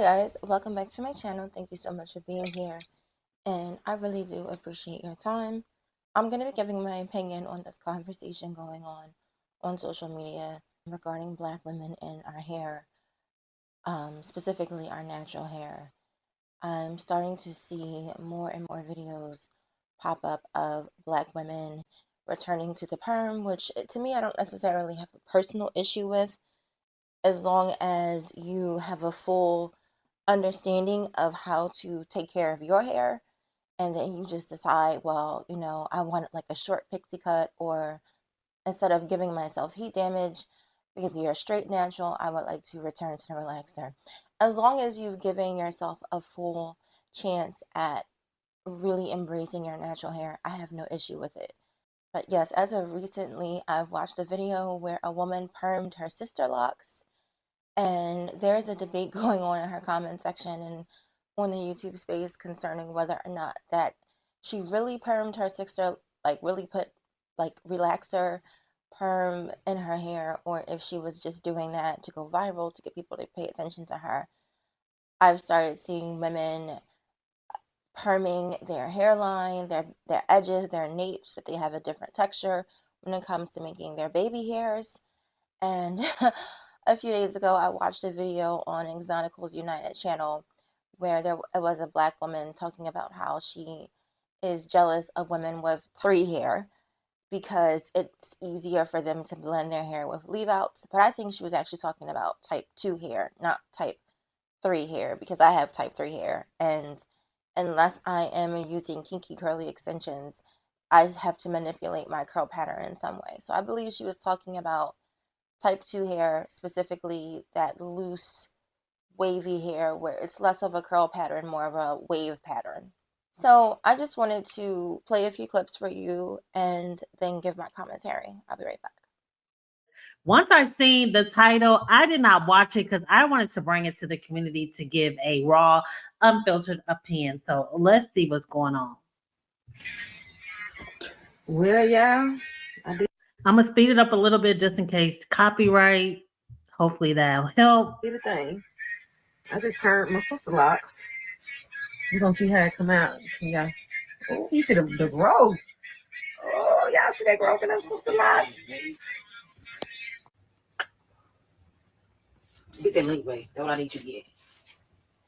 guys, welcome back to my channel. Thank you so much for being here, and I really do appreciate your time. I'm going to be giving my opinion on this conversation going on social media regarding Black women and our hair, specifically our natural hair. I'm starting to see more and more videos pop up of Black women returning to the perm, which to me I don't necessarily have a personal issue with, as long as you have a full understanding of how to take care of your hair, and then you just decide, well, I want like a short pixie cut, or instead of giving myself heat damage because you're a straight natural, I would like to return to the relaxer. As long as you've given yourself a full chance at really embracing your natural hair, I have no issue with it. But yes, as of recently, I've watched a video where a woman permed her sister locks, and there's a debate going on in her comment section and on the YouTube space concerning whether or not that she really permed her sister, like really put like relaxer perm in her hair, or if she was just doing that to go viral to get people to pay attention to her. I've started seeing women perming their hairline, their edges, their napes, but they have a different texture when it comes to making their baby hairs. And a few days ago, I watched a video on Exoticals United channel where there was a Black woman talking about how she is jealous of women with 3 hair because it's easier for them to blend their hair with leave outs. But I think she was actually talking about type 2 hair, not type 3 hair, because I have type 3 hair. And unless I am using kinky curly extensions, I have to manipulate my curl pattern in some way. So I believe she was talking about type 2 hair, specifically that loose, wavy hair where it's less of a curl pattern, more of a wave pattern. So I just wanted to play a few clips for you and then give my commentary. I'll be right back. Once I seen the title, I did not watch it because I wanted to bring it to the community to give a raw, unfiltered opinion. So let's see what's going on. Well, yeah, I'm gonna speed it up a little bit just in case copyright. Hopefully that'll help. did a thing. I just turned my sister locks. We're gonna see how it come out. Yeah. Oh, you see the growth. Oh, y'all see that growth in them sister locks? Get that link, babe. That's what I need you to get.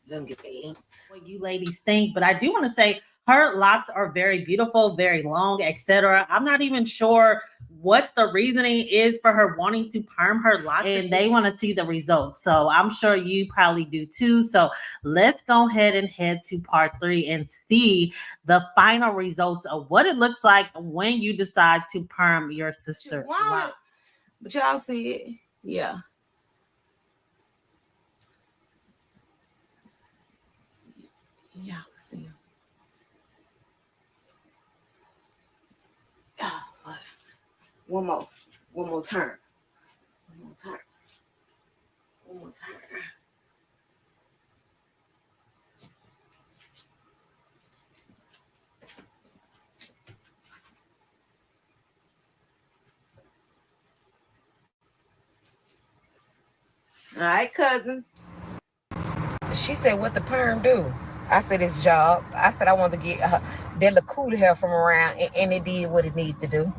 Let me get that link. What you ladies think, but I do want to say her locks are very beautiful, very long, etc. I'm not even sure what the reasoning is for her wanting to perm her locks, and they want to see the results. So I'm sure you probably do too. So let's go ahead and head to part 3 and see the final results of what it looks like when you decide to perm your sister. Wow. But y'all see it? Yeah. Yeah, see him. One more turn. One more turn. One more turn. All right, cousins. She said, what the perm do? I said, it's job. I said, I want to get that little cool hair from around, and it did what it needed to do.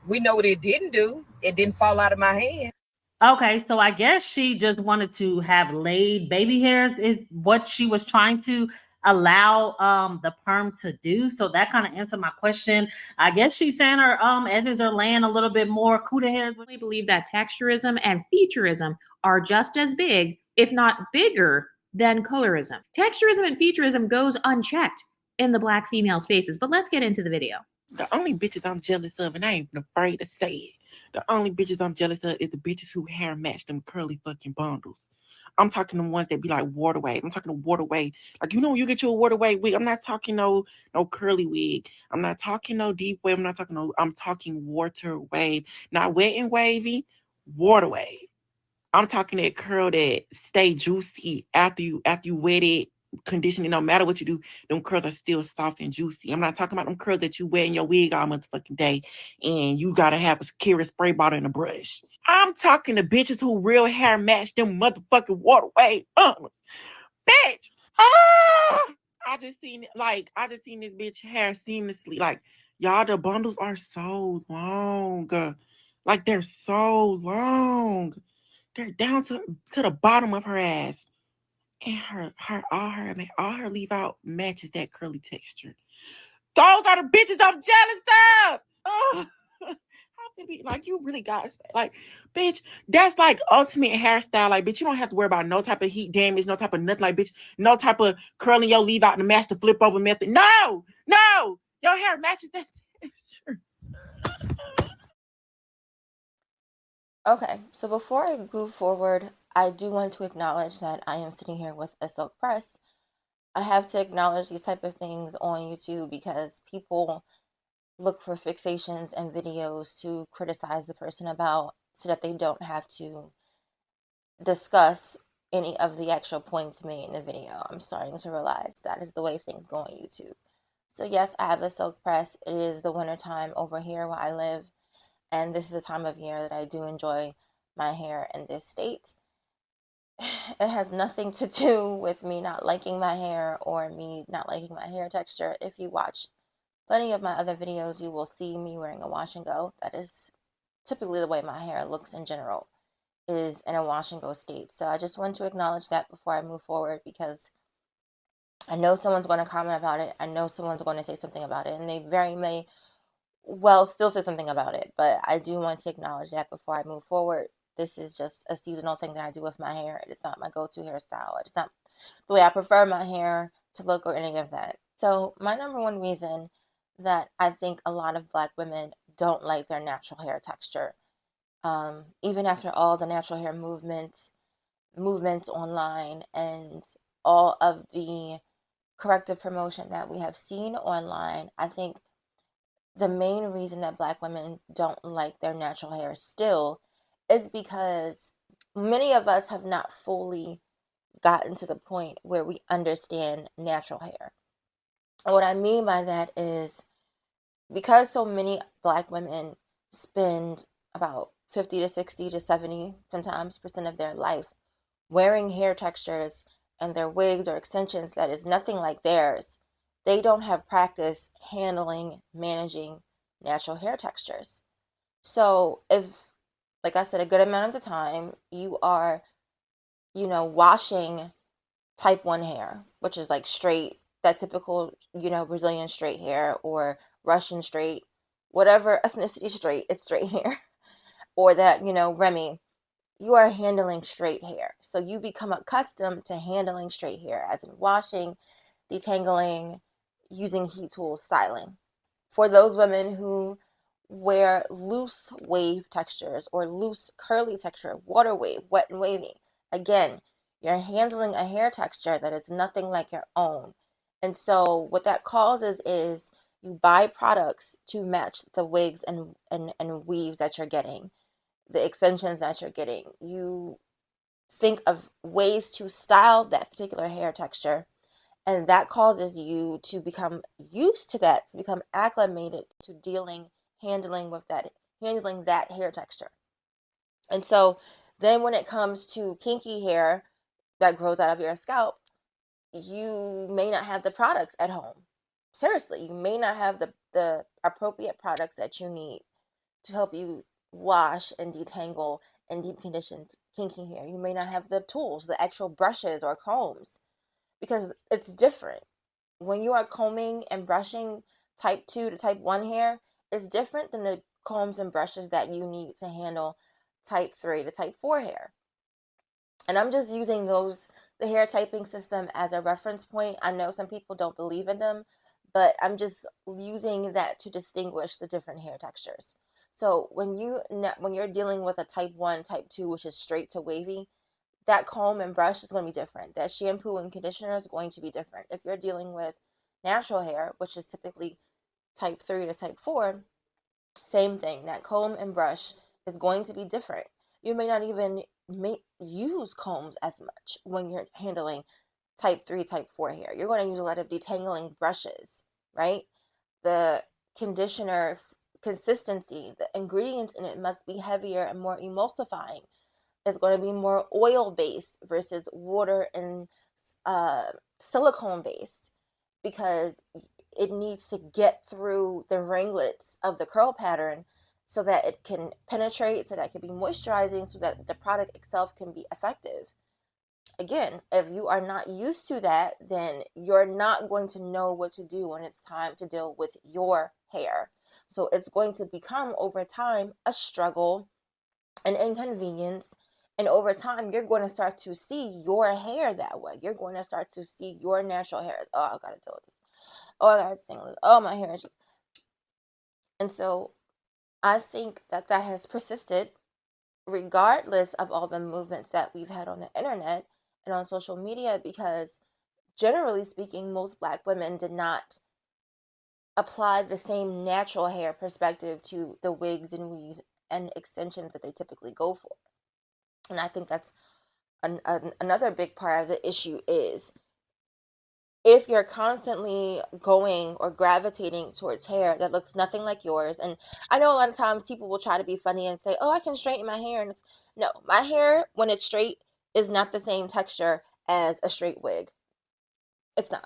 We know what it didn't do. It didn't fall out of my hand. Okay, so I guess she just wanted to have laid baby hairs is what she was trying to allow the perm to do. So that kind of answered my question. I guess she's saying her edges are laying a little bit more cuda hairs. I believe that texturism and featureism are just as big, if not bigger, than colorism. Texturism and featureism goes unchecked in the Black female spaces, but let's get into the video. The only bitches I'm jealous of, and I ain't even afraid to say it, the only bitches I'm jealous of is the bitches who hair match them curly fucking bundles. I'm talking the ones that be like water wave. I'm talking the water wave. Like, you know, you get your water wave wig. I'm not talking no curly wig. I'm not talking no deep wave. I'm talking water wave. Not wet and wavy, water wave. I'm talking that curl that stay juicy after you wet it conditioning, no matter what you do, them curls are still soft and juicy. I'm not talking about them curls that you wear in your wig all motherfucking day and you gotta have a Kira spray bottle and a brush. I'm talking to bitches who real hair match them motherfucking waterway umpers. Bitch! Ah! I just seen this bitch hair seamlessly. Like, y'all, the bundles are so long. Like, they're so long. They're down to the bottom of her ass. And all her leave out matches that curly texture. Those are the bitches I'm jealous of. Oh, how can be like you really got like, bitch? That's like ultimate hairstyle. Like, bitch, you don't have to worry about no type of heat damage, no type of nothing. Like, bitch, no type of curling your leave out to match the flip over method. No, your hair matches that texture. Okay, so before I move forward, I do want to acknowledge that I am sitting here with a silk press. I have to acknowledge these type of things on YouTube because people look for fixations and videos to criticize the person about so that they don't have to discuss any of the actual points made in the video. I'm starting to realize that is the way things go on YouTube. So yes, I have a silk press. It is the winter time over here where I live, and this is a time of year that I do enjoy my hair in this state. It has nothing to do with me not liking my hair or me not liking my hair texture. If you watch plenty of my other videos, you will see me wearing a wash and go. That is typically the way my hair looks in general, is in a wash and go state. So I just want to acknowledge that before I move forward because I know someone's going to comment about it. I know someone's going to say something about it, and they very may well still say something about it. But I do want to acknowledge that before I move forward. This is just a seasonal thing that I do with my hair. It's not my go-to hairstyle. It's not the way I prefer my hair to look or any of that. So my number one reason that I think a lot of Black women don't like their natural hair texture, even after all the natural hair movements online and all of the corrective promotion that we have seen online, I think the main reason that Black women don't like their natural hair still is because many of us have not fully gotten to the point where we understand natural hair. And what I mean by that is because so many Black women spend about 50 to 60 to 70 sometimes percent of their life wearing hair textures and their wigs or extensions that is nothing like theirs, they don't have practice handling, managing natural hair textures. So if, like I said, a good amount of the time you are, washing type 1 hair, which is like straight, that typical, Brazilian straight hair or Russian straight, whatever ethnicity straight, it's straight hair, or that, Remy, you are handling straight hair. So you become accustomed to handling straight hair, as in washing, detangling, using heat tools, styling. For those women who wear loose wave textures or loose curly texture, water wave, wet and wavy, again, you're handling a hair texture that is nothing like your own. And so what that causes is you buy products to match the wigs and weaves that you're getting, the extensions that you're getting. You think of ways to style that particular hair texture, and that causes you to become used to that, to become acclimated to handling that hair texture. And so then when it comes to kinky hair that grows out of your scalp, you may not have the products at home. Seriously, you may not have the appropriate products that you need to help you wash and detangle and deep condition kinky hair. You may not have the tools, the actual brushes or combs, because it's different. When you are combing and brushing type 2 to type 1 hair, it's different than the combs and brushes that you need to handle type 3 to type 4 hair. And I'm just using the hair typing system as a reference point. I know some people don't believe in them, but I'm just using that to distinguish the different hair textures. So when you're dealing with a type 1, type 2, which is straight to wavy, that comb and brush is going to be different. That shampoo and conditioner is going to be different. If you're dealing with natural hair, which is typically type 3 to type 4, same thing. That comb and brush is going to be different. You may not even use combs as much when you're handling type 3, type 4 hair. You're going to use a lot of detangling brushes, right? The conditioner consistency, the ingredients in it must be heavier and more emulsifying. It's going to be more oil based versus water and silicone based, because it needs to get through the ringlets of the curl pattern so that it can penetrate, so that it can be moisturizing, so that the product itself can be effective. Again, if you are not used to that, then you're not going to know what to do when it's time to deal with your hair. So it's going to become over time a struggle, an inconvenience. And over time, you're going to start to see your hair that way. You're going to start to see your natural hair. Oh, I gotta deal with this. Oh, I gotta sing with. Oh, my hair is just. And so I think that that has persisted regardless of all the movements that we've had on the internet and on social media, because generally speaking, most Black women did not apply the same natural hair perspective to the wigs and weaves and extensions that they typically go for. And I think that's another big part of the issue is, if you're constantly going or gravitating towards hair that looks nothing like yours. And I know a lot of times people will try to be funny and say, oh, I can straighten my hair. And it's, no, my hair, when it's straight, is not the same texture as a straight wig. It's not.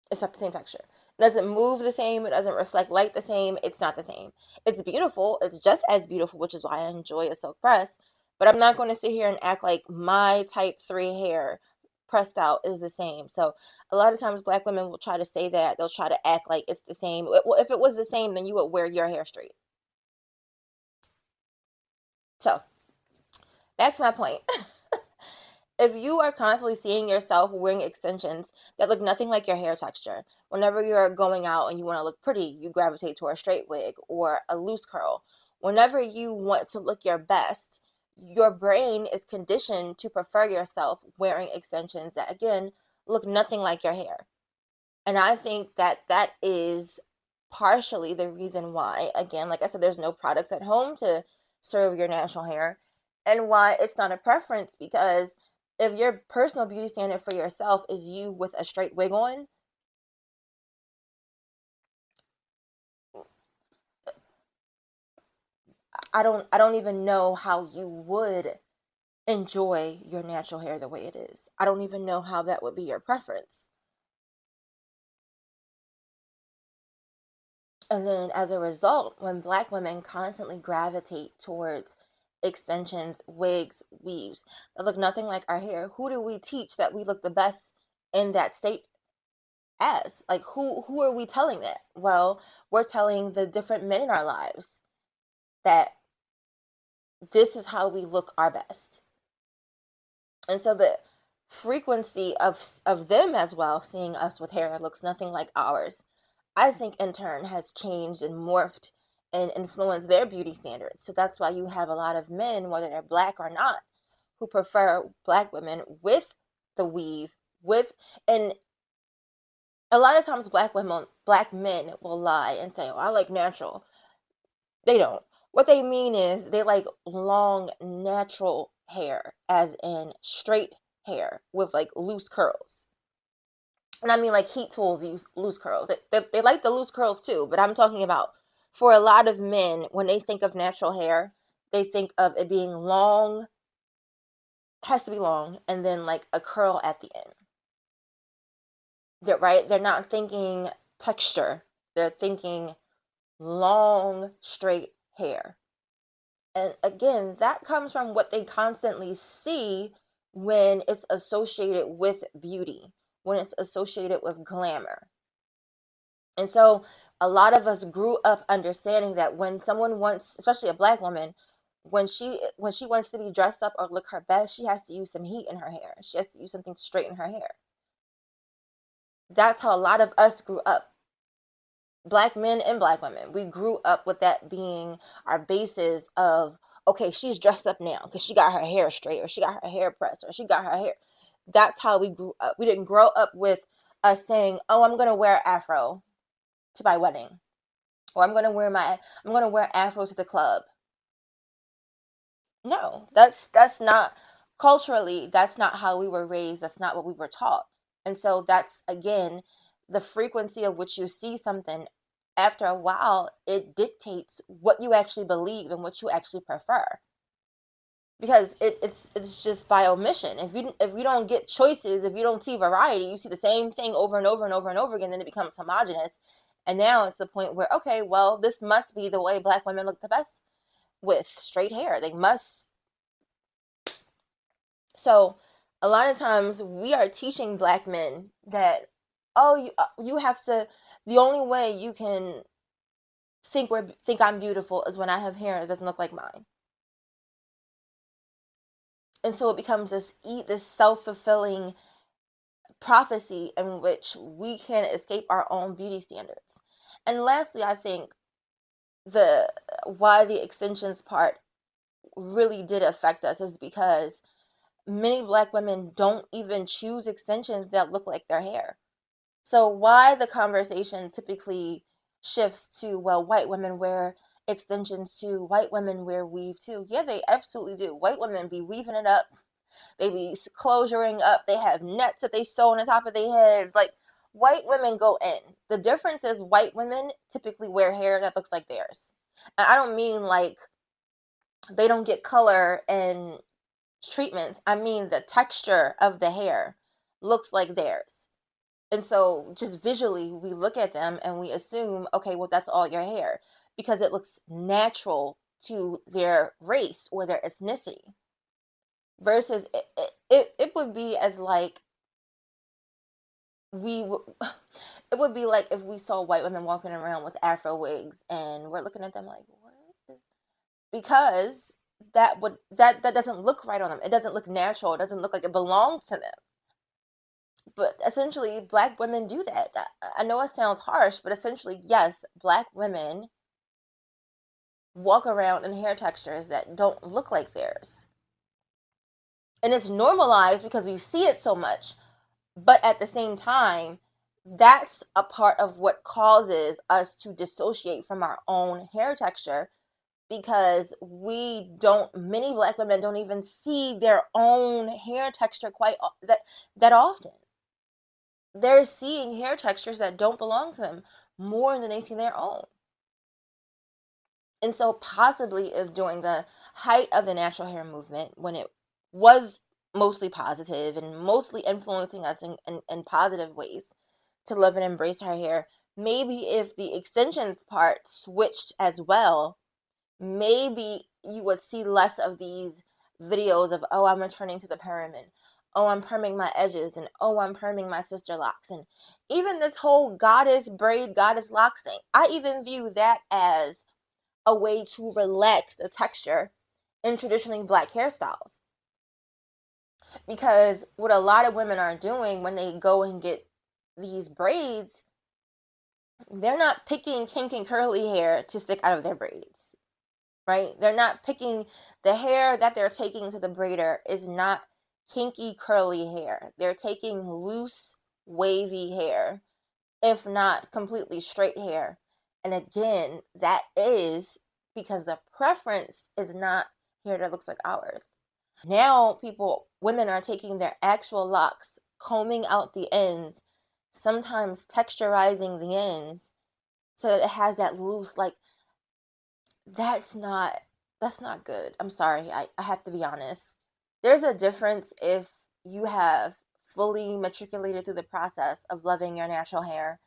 It's not the same texture. It doesn't move the same. It doesn't reflect light the same. It's not the same. It's beautiful. It's just as beautiful, which is why I enjoy a silk press. But I'm not going to sit here and act like my type 3 hair pressed out is the same. So a lot of times Black women will try to say that. They'll try to act like it's the same. Well, if it was the same, then you would wear your hair straight. So that's my point. If you are constantly seeing yourself wearing extensions that look nothing like your hair texture, whenever you're going out and you want to look pretty, you gravitate to a straight wig or a loose curl. Whenever you want to look your best, your brain is conditioned to prefer yourself wearing extensions that, again, look nothing like your hair. And I think that that is partially the reason why, again, like I said, there's no products at home to serve your natural hair, and why it's not a preference, because if your personal beauty standard for yourself is you with a straight wig on, I don't even know how you would enjoy your natural hair the way it is. I don't even know how that would be your preference. And then as a result, when Black women constantly gravitate towards extensions, wigs, weaves that look nothing like our hair, who do we teach that we look the best in that state as? Like, who are we telling that? Well, we're telling the different men in our lives that this is how we look our best. And so the frequency of them as well seeing us with hair that looks nothing like ours, I think in turn has changed and morphed and influenced their beauty standards. So that's why you have a lot of men, whether they're Black or not, who prefer Black women with the weave, with, and a lot of times Black men will lie and say, oh, I like natural. They don't. What they mean is they like long, natural hair, as in straight hair with like loose curls. And I mean like heat tools use loose curls. They like the loose curls too, but I'm talking about, for a lot of men, when they think of natural hair, they think of it being long, has to be long, and then like a curl at the end. They're not thinking texture. They're thinking long, straight hair. And again, that comes from what they constantly see when it's associated with beauty, when it's associated with glamour. And so a lot of us grew up understanding that when someone wants, especially a Black woman, when she wants to be dressed up or look her best, she has to use some heat in her hair. She has to use something to straighten her hair. That's how a lot of us grew up. Black men and Black women, we grew up with that being our basis of, okay, she's dressed up now because she got her hair straight, or she got her hair pressed, or she got her hair. That's how we grew up. We didn't grow up with us saying, oh, I'm gonna wear afro to my wedding, or I'm gonna wear afro to the club. No, that's not culturally, that's not how we were raised. That's not what we were taught. And so that's, again, the frequency of which you see something, after a while, it dictates what you actually believe and what you actually prefer. Because it's just by omission. If you don't get choices, if you don't see variety, you see the same thing over and over and over and over again, then it becomes homogenous. And now it's the point where, okay, well, this must be the way Black women look the best, with straight hair. They must. So a lot of times we are teaching Black men that, oh, you have to, the only way you can think I'm beautiful is when I have hair that doesn't look like mine. And so it becomes this self-fulfilling prophecy in which we can't escape our own beauty standards. And lastly, I think the why the extensions part really did affect us is because many Black women don't even choose extensions that look like their hair. So why the conversation typically shifts to, well, white women wear extensions too, white women wear weave too. Yeah, they absolutely do. White women be weaving it up, they be closuring up, they have nets that they sew on the top of their heads. Like, white women go in. The difference is white women typically wear hair that looks like theirs. And I don't mean like they don't get color and treatments. I mean the texture of the hair looks like theirs. And so just visually, we look at them and we assume, okay, well, that's all your hair, because it looks natural to their race or their ethnicity. Versus it would be as like we it would be like if we saw white women walking around with afro wigs and we're looking at them like, what is, because that doesn't look right on them. It doesn't look natural. It doesn't look like it belongs to them. But essentially, Black women do that. I know it sounds harsh, but essentially, yes, Black women walk around in hair textures that don't look like theirs. And it's normalized because we see it so much. But at the same time, that's a part of what causes us to dissociate from our own hair texture, because many Black women don't even see their own hair texture quite that often. They're seeing hair textures that don't belong to them more than they see their own. And so possibly if during the height of the natural hair movement, when it was mostly positive and mostly influencing us in positive ways to love and embrace our hair, maybe if the extensions part switched as well, maybe you would see less of these videos of, oh, I'm returning to the perm, and oh, I'm perming my edges, and oh, I'm perming my sister locks. And even this whole goddess braid, goddess locks thing, I even view that as a way to relax the texture in traditionally Black hairstyles. Because what a lot of women are doing when they go and get these braids, they're not picking kink and curly hair to stick out of their braids, right? They're not picking the hair that they're taking to the braider is not kinky curly hair. They're taking loose, wavy hair, if not completely straight hair. And again, that is because the preference is not hair that looks like ours. Now women are taking their actual locks, combing out the ends, sometimes texturizing the ends so that it has that loose, like, that's not good. I'm sorry. I have to be honest. There's a difference if you have fully matriculated through the process of loving your natural hair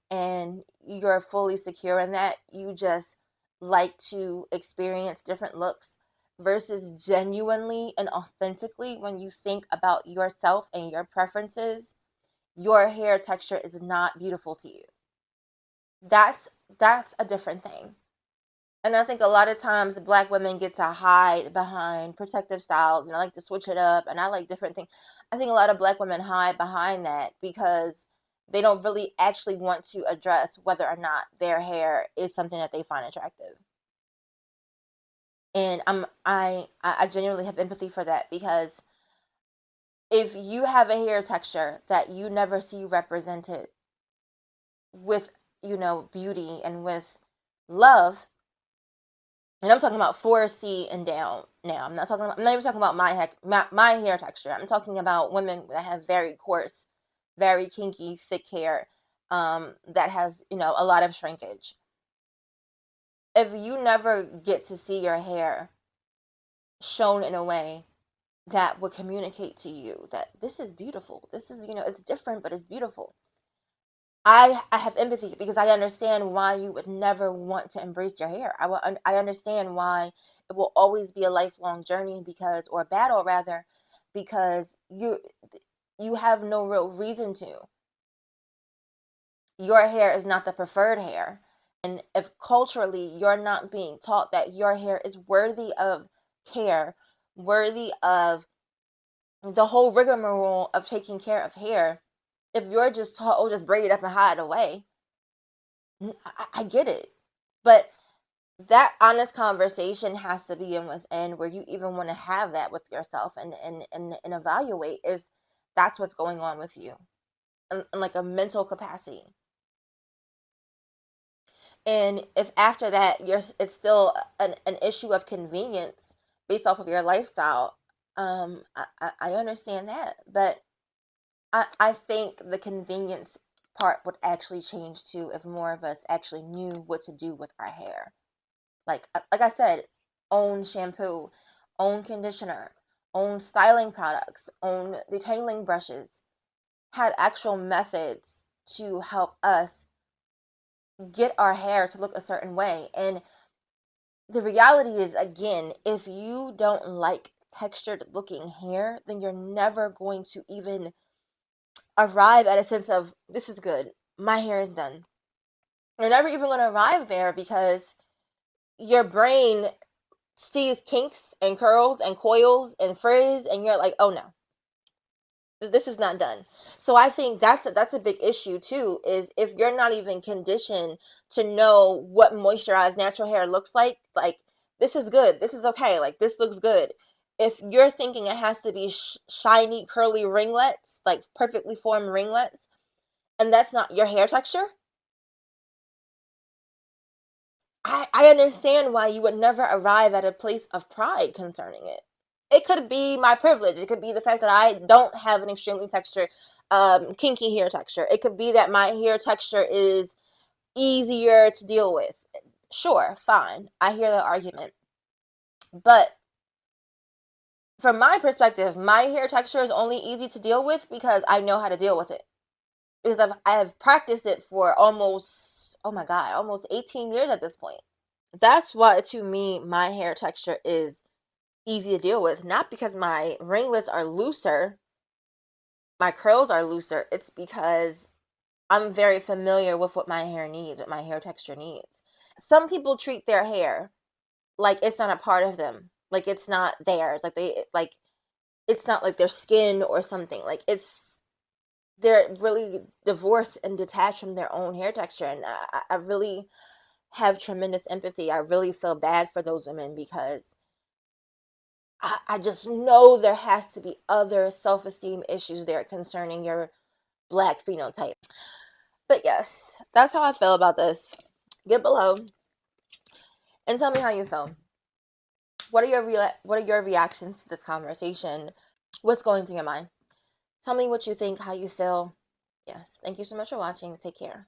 and you're fully secure in that. You just like to experience different looks, versus genuinely and authentically, when you think about yourself and your preferences, your hair texture is not beautiful to you. That's a different thing. And I think a lot of times Black women get to hide behind protective styles, and I like to switch it up, and I like different things. I think a lot of Black women hide behind that because they don't really actually want to address whether or not their hair is something that they find attractive. And I genuinely have empathy for that, because if you have a hair texture that you never see represented with, beauty and with love, And I'm talking about 4C and down now. I'm not even talking about my hair texture. I'm talking about women that have very coarse, very kinky, thick hair, that has, a lot of shrinkage. If you never get to see your hair shown in a way that would communicate to you that this is beautiful, this is, it's different, but it's beautiful. I have empathy because I understand why you would never want to embrace your hair. I understand why it will always be a lifelong journey, or a battle rather, because you have no real reason to. Your hair is not the preferred hair. And if culturally you're not being taught that your hair is worthy of care, worthy of the whole rigmarole of taking care of hair, if you're just taught, oh, just braid it up and hide it away, I get it. But that honest conversation has to be in within, where you even want to have that with yourself, and evaluate if that's what's going on with you, in like a mental capacity. And if after that it's still an issue of convenience based off of your lifestyle, I understand that. But I think the convenience part would actually change too if more of us actually knew what to do with our hair. Like I said, own shampoo, own conditioner, own styling products, own detangling brushes, had actual methods to help us get our hair to look a certain way. And the reality is, again, if you don't like textured looking hair, then you're never going to even arrive at a sense of, this is good, my hair is done. You're never even going to arrive there because your brain sees kinks and curls and coils and frizz, and you're like, oh no, this is not done. So I think that's a big issue too, is if you're not even conditioned to know what moisturized natural hair looks like this is good, this is okay, like this looks good. If you're thinking it has to be shiny curly ringlets, like perfectly formed ringlets, and that's not your hair texture, I understand why you would never arrive at a place of pride concerning it. It could be my privilege. It could be the fact that I don't have an extremely textured, kinky hair texture. It could be that my hair texture is easier to deal with. Sure, fine. I hear the argument. But from my perspective, my hair texture is only easy to deal with because I know how to deal with it. Because I have practiced it for almost, oh my God, almost 18 years at this point. That's why, to me, my hair texture is easy to deal with. Not because my ringlets are looser, my curls are looser. It's because I'm very familiar with what my hair needs, what my hair texture needs. Some people treat their hair like it's not a part of them, like it's not theirs, like it's not like their skin or something. Like they're really divorced and detached from their own hair texture, and I really have tremendous empathy. I really feel bad for those women because I just know there has to be other self-esteem issues there concerning your Black phenotype. But yes, that's how I feel about this. Get below and tell me how you feel. What are your reactions to this conversation? What's going through your mind? Tell me what you think, how you feel. Yes, thank you so much for watching. Take care.